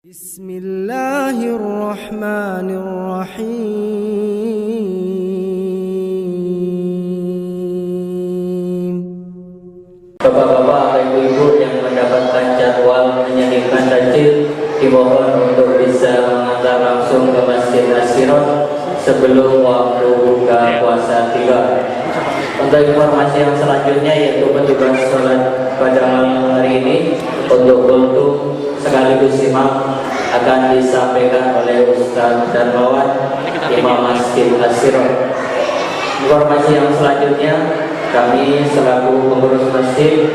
Bismillahirrahmanirrahim. Bapak-bapak, ibu-ibu yang mendapatkan jadwal menyanyikan tajil dimohon untuk bisa mengantar langsung ke Masjid As-Sirot sebelum waktu buka puasa tiba. Untuk informasi yang selanjutnya yaitu petugas sholat pada malam hari ini untuk kultum sekaligus imam akan disampaikan oleh Ustaz Darmawan, Imam Masjid As-Sirot. Informasi yang selanjutnya, kami selaku pengurus masjid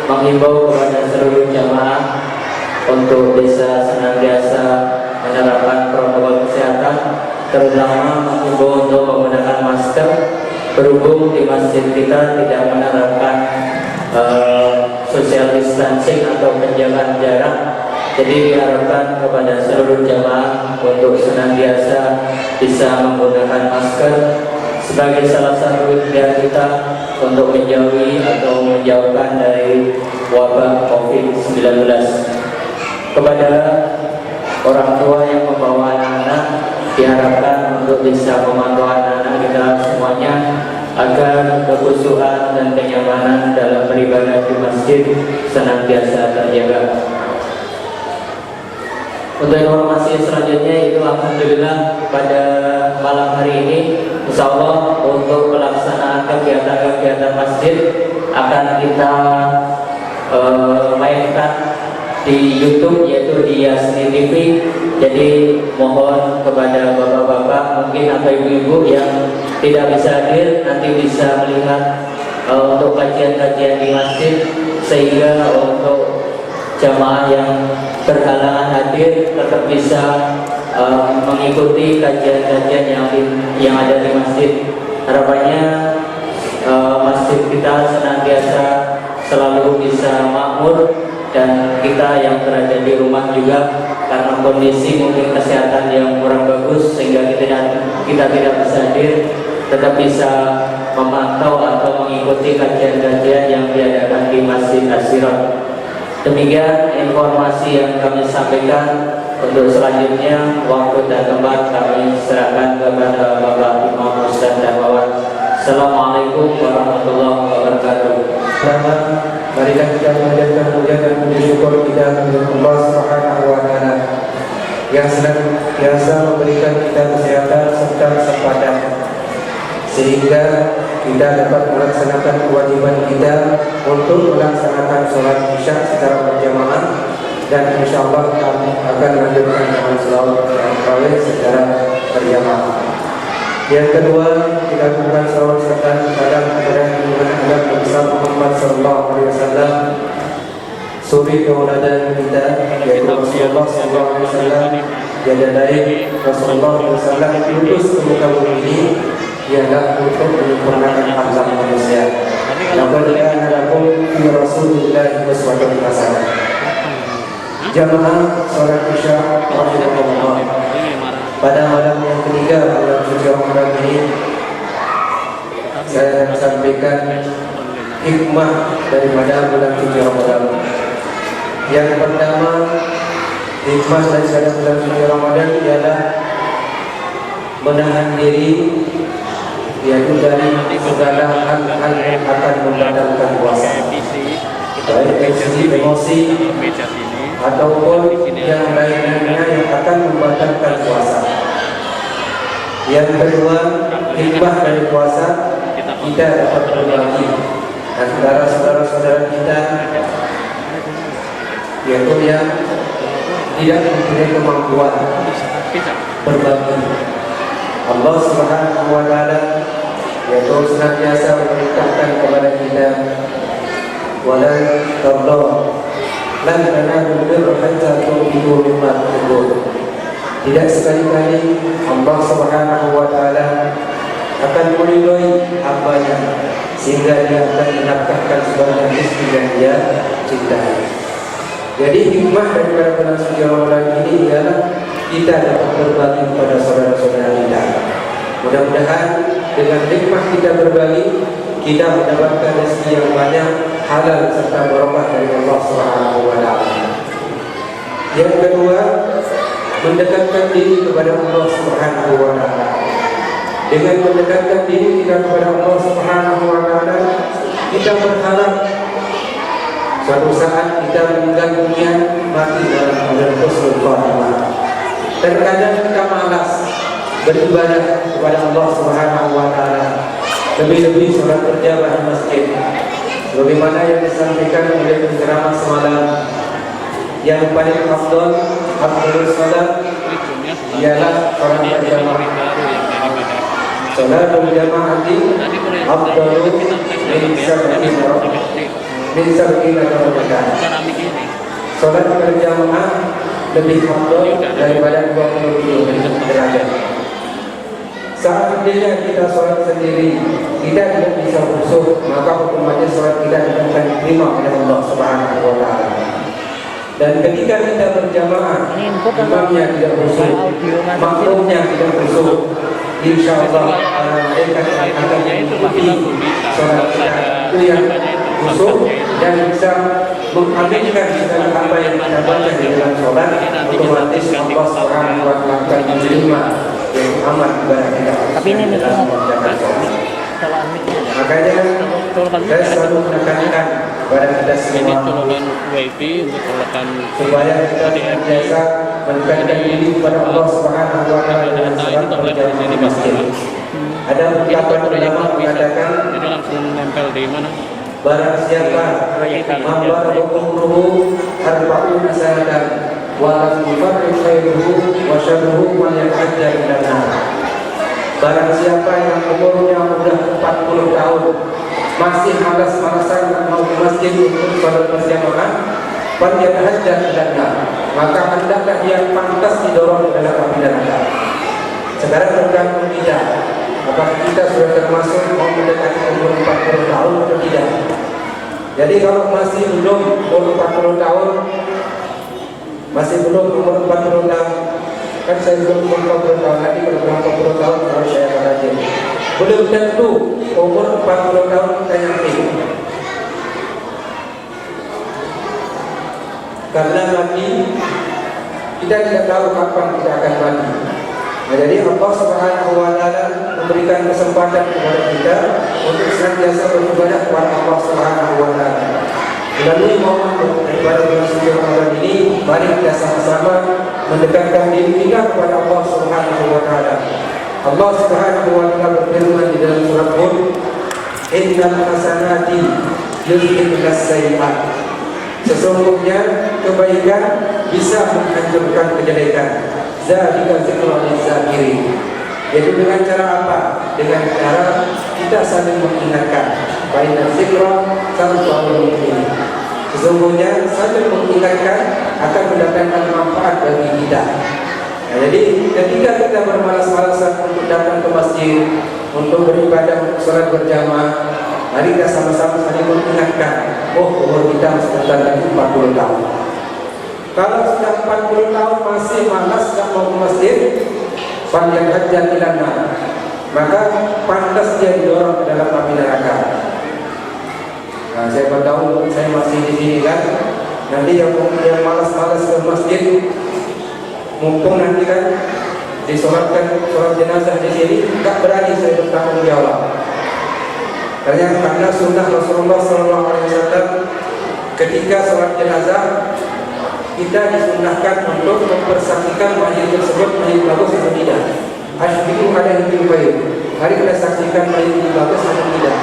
menghimbau kepada seluruh jamaah untuk bisa senantiasa menerapkan protokol kesehatan, terutama menghimbau untuk menggunakan masker berhubung di masjid kita tidak menerapkan social distancing atau penjagaan jarak. Jadi diharapkan kepada seluruh jamaah untuk senantiasa bisa menggunakan masker sebagai salah satu ikhtiar kita untuk menjauhi atau menjauhkan dari wabah COVID-19. Kepada orang tua yang membawa anak-anak, diharapkan untuk bisa memantau anak-anak kita semuanya agar kekhusyuan dan kenyamanan dalam beribadah di masjid senantiasa terjaga. Untuk informasi selanjutnya itu alhamdulillah pada malam hari ini insya Allah untuk pelaksanaan kegiatan-kegiatan masjid akan kita mainkan di YouTube yaitu di Yasni TV. Jadi mohon kepada bapak-bapak mungkin atau ibu-ibu yang tidak bisa hadir nanti bisa melihat untuk kajian-kajian di masjid, sehingga untuk jamaah yang berhalangan hadir tetap bisa mengikuti kajian-kajian yang ada di masjid. Harapannya masjid kita senantiasa selalu bisa makmur, dan kita yang berada di rumah juga karena kondisi mungkin kesehatan yang kurang bagus sehingga kita tidak bisa hadir, tetap bisa memantau atau mengikuti kajian-kajian yang diadakan di Masjid As-Sirot. Demikian informasi yang kami sampaikan. Untuk selanjutnya waktu dan tempat kami serahkan kepada Bapak Imam Ustaz Darmawan. Assalamualaikum warahmatullahi wabarakatuh. Pertama, marilah kita menjadikan puja dan puji syukur kita kepada Allah Subhanahu wa Ta'ala yang senantiasa memberikan kita kesehatan serta kesempatan sehingga kita dapat melaksanakan kewajiban kita untuk melaksanakan sholat isya secara berjamaah, dan insya Allah kami akan melanjutkan sholat tarawih secara berjamaah. Yang kedua, kita lakukan sholat serta kadang kepada Nabi besar Muhammad Sallallahu Alaihi Wasallam, suri kemuliaan kita yaitu Rasulullah Sallallahu Alaihi Wasallam. Tiada lain Rasulullah Sallallahu Alaihi Wasallam diutus ke muka bumi ini ialah untuk menyempurnakan akhlak manusia. Laqad kana lakum fi Rasulillahi uswatun hasanah. Jamaah sholat isya rahimahullah, pada malam yang ketiga bulan suci Ramadan ini saya akan sampaikan hikmah daripada bulan suci Ramadan. Yang pertama, hikmah daripada bulan suci Ramadan ialah menahan diri yaitu dari segala hal-hal yang akan membatalkan puasa, baik emosi ataupun yang lainnya yang akan membatalkan puasa. Yang kedua, hikmah dari puasa, kita dapat berbagi antara saudara-saudara kita yaitu yang tidak mempunyai kemampuan berbagi. Allah Subhanahu wa Ta'ala yaitu senantiasa memerintahkan kepada kita, wala tardha lan tanalul birra hatta tunfiqu mimma tuhibbun. Tidak sekali-kali Allah Subhanahu wa Ta'ala akan meridhoi hamba-Nya sehingga Dia akan menafkahkan sebanyak rezeki yang Dia cintai. Jadi hikmah daripada bulan suci Ramadan ini ialah kita dapat berbagi kepada saudara-saudara kita. Mudah-mudahan dengan hikmah kita berbagi, kita mendapatkan rezeki yang banyak, halal serta barokah dari Allah Subhanahu wa Ta'ala. Yang kedua, mendekatkan diri kepada Allah Subhanahu wa taala. Dengan mendekatkan diri kita kepada Allah Subhanahu wa taala, kita berharap suatu saat kita meninggal dunia mati dalam keadaan husnul khatimah. Terkadang kita malas beribadah kepada Allah Subhanahu wa taala, lebih-lebih sholat berjamaah di masjid. Sebagaimana yang disampaikan oleh penceramah semalam, yang paling afdal salat ialah sholat berjamaah. Sholat berjamaah di afdalu min sab'ina darajat. Sholat berjamaah lebih afdal daripada 27 derajat. Seandainya kita sholat sendiri, kita tidak bisa khusyuk, maka hukumannya sholat kita tidak akan diterima oleh Allah Subhanahu wa taala. Dan ketika kita berjamaah, imamnya tidak khusyuk, makmumnya tidak khusyuk, insyaallah mereka akan mengikuti sholat kita itu yang khusyuk dan bisa mengaminkan segala apa yang kita baca di dalam sholat. Otomatis Allah Subhanahu wa taala akan menerima yang amat ibadah kita. Tapi ini dalam mengerjakan sholat. Makanya saya selalu menekankan kepada kita semua supaya kita biasa mendekatkan diri kepada Allah Subhanahu wa taala dengan sholat berjamaah di masjid. Ada beberapa ulama mengatakan, barang siapa mambar umruhu arba'una sanatan wa lam yufarriq khairuhu wa syarruhu man yahajjar lana. Barang siapa yang umurnya sudah 40 tahun masih malas-malasan mau ke masjid untuk sholat berjamaah, pan yahajjar lana, maka hendaklah dia pantas didorong ke dalam api neraka. Sekarang tergantung kita, apakah kita sudah termasuk mau mendekati umur 40 tahun atau tidak. Jadi kalau masih belum umur 40 tahun, masih belum umur 40 tahun, kan saya belum umur 40 tahun, nanti kalau 40 tahun harus saya rajin. Belum tentu umur 40 tahun kita yakin. Karena mati, kita tidak tahu kapan kita akan mati. Nah, jadi Allah Subhanahu wa taala memberikan kesempatan kepada kita untuk senantiasa beribadah kepada Allah Subhanahu wa taala. Melalui momen daripada bulan suci Ramadan ini, mari kita sama-sama mendekatkan diri kita kepada Allah Subhanahu wa taala. Allah Subhanahu wa taala berfirman di dalam surat Hud, "Innal hasanati yuzhibun as-sayyi'at." Sesungguhnya kebaikan bisa menghancurkan kejelekan. Zalika zikrul lizakirin. Yaitu dengan cara apa? Dengan cara kita saling mengingatkan. Baina zikra tanfa'ul mu'minin. Sesungguhnya saling mengingatkan akan mendatangkan manfaat bagi kita. Nah, jadi ketika kita bermalas-malasan untuk datang ke masjid, untuk beribadah, untuk sholat berjamaah, mari kita sama-sama saling mengingatkan, umur kita sebentar lagi 40 tahun. Kalau sudah 40 tahun masih malas tak mau ke masjid, panjang hajat ilana, maka pantas dia didorong ke dalam api neraka. Nah, saya tahu saya masih di sini kan, nanti yang malas-malas ke masjid, mumpung nanti kan disolatkan sholat jenazah di sini, tak berani saya bertanggung jawab. Karena sunnah Rasulullah SAW ketika sholat jenazah, kita disunnahkan untuk mempersaksikan mayit tersebut mayit bagus atau tidak. Asyhidu alaihi bil ghaib. Mari kita saksikan mayit ini bagus atau tidak.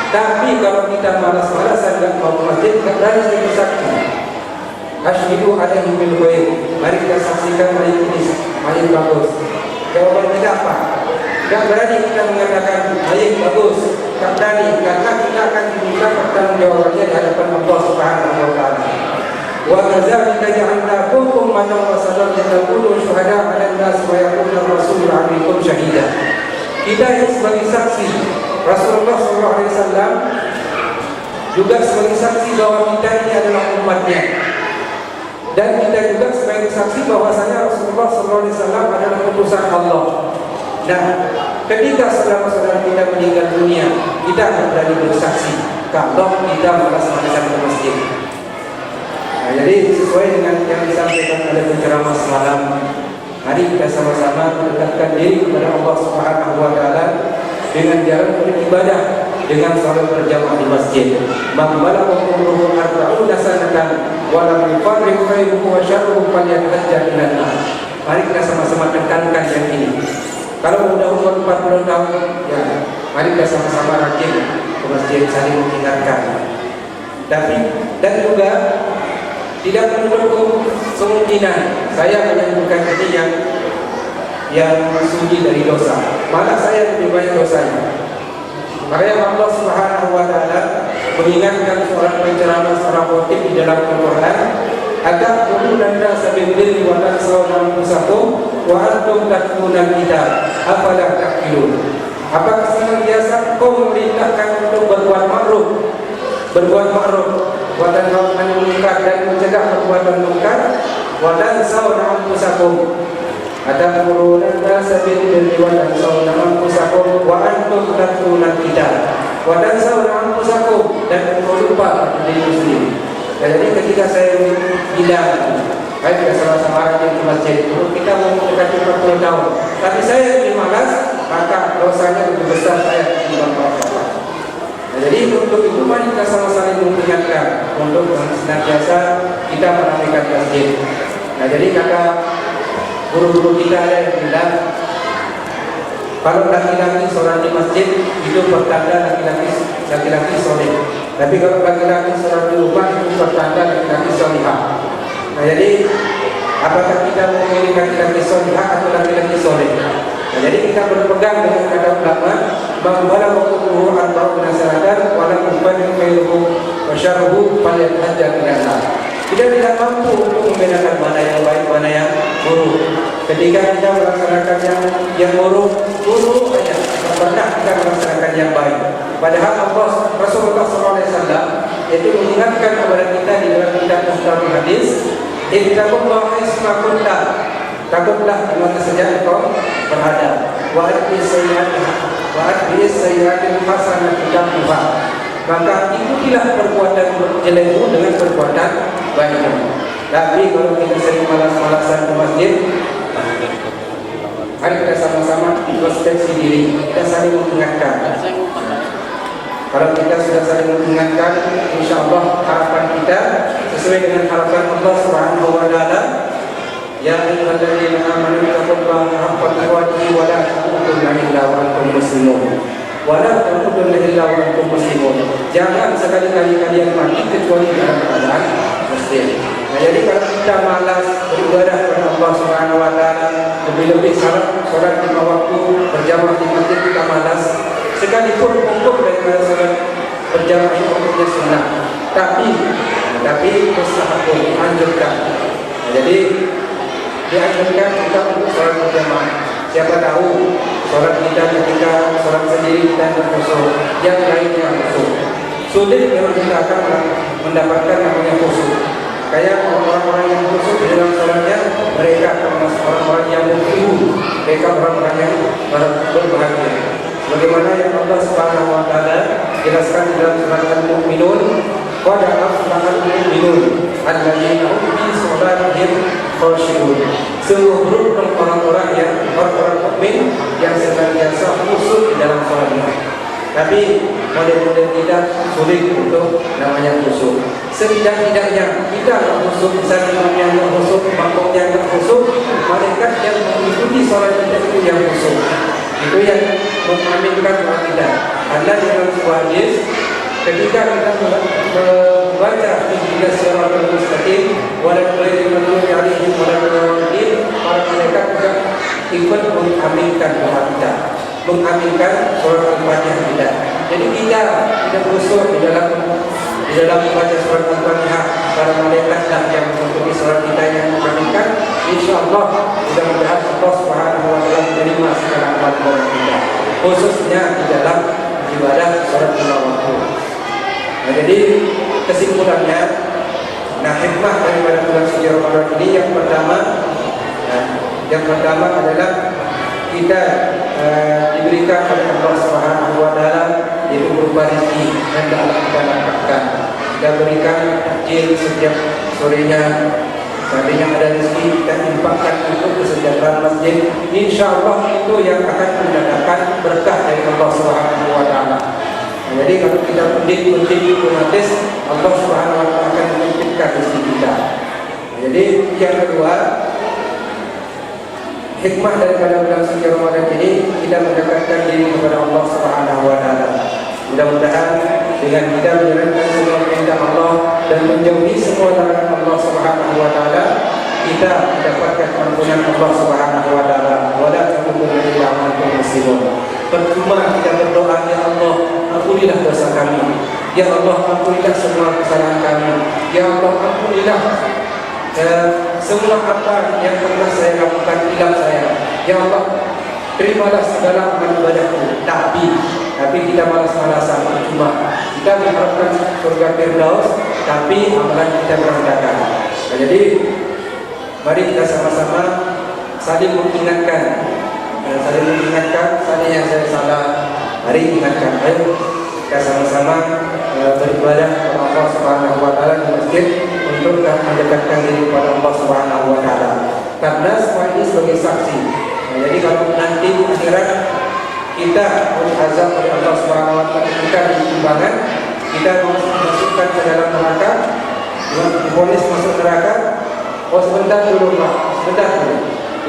Tapi kalau kita malas-malasan enggak mau ke masjid, enggak berani saya bersaksi. Asyhidu alaihi bil ghaib. Mari kita saksikan mayit ini mayit bagus. Jawabannya apa? Enggak berani kita mengatakan mayit bagus. Enggak berani karena kita akan diminta pertanggungjawabannya di hadapan Allah Subhanahu wa taala. Wa kadzalika ja'alnakum ummatan wasatan litakunu syuhada'a 'alan nas wa yakuna ar-rasulu 'alaikum syahida. Kita ini sebagai saksi, Rasulullah SAW juga sebagai saksi bahwa kita ini adalah umatnya, dan kita juga sebagai saksi bahwasanya Rasulullah SAW adalah utusan Allah. Nah, ketika saudara-saudara kita meninggal dunia, kita akan berani bersaksi kalau kita malas-malasan ke masjid. Nah, Nah, jadi sesuai dengan yang disampaikan oleh penceramah semalam, mari kita sama-sama mendekatkan diri kepada Allah Subhanahu wa taala dengan jalan beribadah dengan salat berjamaah di masjid. Man balagha umruhu 40 sanatan wa lam yufarriq khairuhu wa syarruhu falyatahajjal ilan nar. Mari kita sama-sama tekankan yang ini. Kalau sudah umur 40 tahun, ya mari kita sama-sama rajin ke masjid saling mengingatkan. Tapi dan juga tidak menutup kemungkinan saya menyebutkan ini yang suci dari dosa, malah saya lebih banyak dosanya. Makanya Allah Subhanahu wa taala mengingatkan seorang penceramah, seorang khotib di dalam Al-Qur'an, "Ataquluna an-nasa bil birri wa tansawna anfusakum wa antum tatluna al-kitab, afala ta'qilun." Apakah senantiasa kau memerintahkan untuk berbuat ma'ruf, wa tanhauna 'anil munkar dan mencegah perbuatan munkar, wa tansawna anfusakum, ataquluna an-nasa bil birri wa tansawna anfusakum wa antum tatluna al-kitab, wa tansawna anfusakum, dan lupa diri sendiri. Jadi ketika saya bilang, ayo kita sama-sama rajin ke masjid, kita mau mendekati 40 tahun, tapi saya lebih malas, maka dosanya lebih besar saya ketimbang bapak. Jadi untuk itu mari kita sama-sama mengingatkan untuk senantiasa kita meramaikan masjid. Nah, jadi kata guru-guru kita ada yang bilang, kalau laki-laki sholat di masjid itu pertanda laki-laki soleh. Tapi kalau laki-laki sholat di rumah itu pertanda laki-laki solihah. Nah, jadi apakah kita memilih laki-laki solihah atau laki-laki soleh? Nah, jadi kita berpegang dengan kata ulama, bahwa waktuhu arba'un sanatan wa lam yufarriq khairuhu wa syarruhu falyatahajjal ilan nar. Kita tidak mampu untuk membedakan mana yang baik, mana yang buruk. Ketika kita melaksanakan yang buruk aja, tidak pernah kita melaksanakan yang baik. Padahal Allah Rasulullah SAW itu mengingatkan kepada kita di dalam kitab Mustahil Hadis, "Ittaqullah haitsuma kunta." Takutlah di mana saja engkau berada. Wa atbi'is sayyi'atil hasanati tamhuha. Maka ikutilah perbuatan jelekmu dengan perbuatan baikmu. Tapi kalau kita sering malas-malasan ke masjid, mari kita sama-sama introspeksi diri, kita saling mengingatkan. Kalau kita sudah saling mengingatkan, insya Allah harapan kita sesuai dengan harapan Allah Subhanahu wa taala, ya ayyuhalladzina amanu taqullaha haqqa tuqatih wa la tamutunna illa wa antum muslimun. Jangan sekali-kali kalian mati kecuali dalam keadaan muslim. Nah, jadi kalau kita malas beribadah kepada Allah Subhanahu wa taala, lebih-lebih salat 5 waktu berjamaah di masjid kita malas, sekalipun hukum daripada salat berjamaah itu hukumnya sunnah. Tapi mustahab dianjurkan. Nah, jadi dianjurkan kita untuk sholat berjamaah. Siapa tahu sholat kita ketika sholat sendiri kita berkhusyuk, yang lainnya khusyuk. Sulit memang kita akan mendapatkan namanya khusyuk. Kayak orang-orang yang khusyuk di dalam sholatnya, mereka termasuk orang-orang yang bersyukur, mereka orang-orang yang berbahagia. Bagaimana yang Allah Subhanahu wa taala jelaskan dalam surat Al-Mu'minun, qad aflahal mu'minun alladzina hum fi sholatihim khashi'un. Sungguh beruntung orang-orang mukmin yang senantiasa khusyuk di dalam sholatnya. Tapi model-model kita sulit untuk namanya khusyuk. Setidak-tidaknya kita khusyuk, misalnya imamnya yang khusyuk, makmumnya yang khusyuk, malaikat yang mengikuti sholat kita itu yang khusyuk. Itu yang mengaminkan doa kita. Karena dalam sebuah hadis, ketika kita membaca ihdinas siratal mustaqim wa la tadhillu alaihim wa la tadhillu, para malaikat juga ikut mengaminkan doa kita, mengaminkan surat Al-Fatihah kita. Jadi kita tidak khusyuk di dalam membaca surat Al-Fatihah, para malaikat lah yang mengikuti surat kita yang mengaminkan. Insyaallah mudah-mudahan Allah Subhanahu wa taala menerima segala amal kita, khususnya di dalam ibadah sholat 5 waktu. Nah, jadi kesimpulannya, nah hikmah daripada bulan suci Ramadan ini yang pertama adalah kita diberikan oleh Allah Subhanahu wa taala yaitu berupa rezeki yang Allah kita dapatkan. Kita berikan takjil setiap sorenya seandainya ada rezeki kita infakkan untuk kesejahteraan masjid, insya Allah itu yang akan mendatangkan berkah dari Allah Subhanahu Wa Taala. Jadi kalau kita penting diplomatis, Allah Subhanahu Wa Taala akan menitipkan rezeki kita. Jadi yang kedua, hikmah daripada bulan suci Ramadan ini kita mendekatkan diri kepada Allah Subhanahu Wa Taala. Mudah-mudahan dengan kita menjalankan semua perintah Allah dan menjauhi semua larangan Allah Subhanahu Wa Taala, kita mendapatkan ampunan Allah Subhanahu Wa Taala. Wala taqumu illa antum muslimun. Percuma kita berdoa, ya Allah, ampunilah dosa kami. Ya Allah, ampunilah semua kesalahan kami. Ya Allah, ampunilah semua apa yang pernah saya lakukan hilang saya. Ya Allah, terimalah segala amal ibadahku. Tapi kita malas-malasan, percuma. Kita mengharapkan surga Firdaus, tapi amalan kita berantakan. Nah, jadi mari kita sama-sama saling mengingatkan, saling yang saya salah, mari ingatkan. Ayo kita sama-sama beribadah kepada Allah Subhanahu Wa Taala di masjid untuk mendekatkan diri kepada Allah Subhanahu Wa Taala. Karena semua ini sebagai saksi. Nah, jadi kalau nanti akhirat kita azab oleh Allah Subhanahu Wa Taala ketika di timbangan, kita masukkan ke dalam neraka, divonis masuk neraka. Oh sebentar dulu Pak, sebentar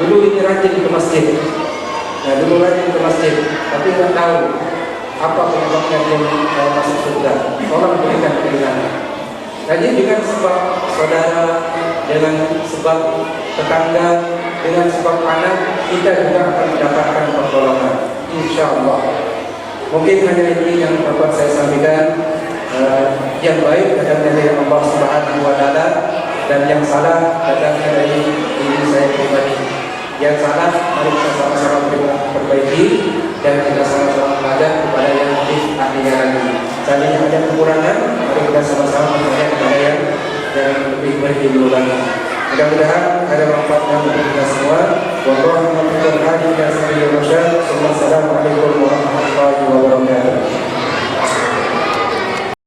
dulu ini rajin ke masjid. Nah dulu rajin ke masjid, tapi tidak tahu apa penyebabnya dia masuk surga. Orang berikan pilihan. Jadi dengan sebab saudara, dengan sebab tetangga, dengan sebab anak, kita juga akan mendapatkan pertolongan. Insya Allah. Mungkin hanya ini yang dapat saya sampaikan. Yang baik datangnya dari Allah Subhanahu Wa Taala, dan yang salah datangnya dari diri saya pribadi. Yang salah mari kita sama-sama perbaiki dan kita sama-sama belajar kepada yang lebih ahlinya lagi. Seandainya ada kekurangan, mari kita sama-sama belajar kepada yang lebih baik dulu lagi. Mudah-mudahan ada manfaatnya untuk kita semua. Wallahu a'lam bishawab.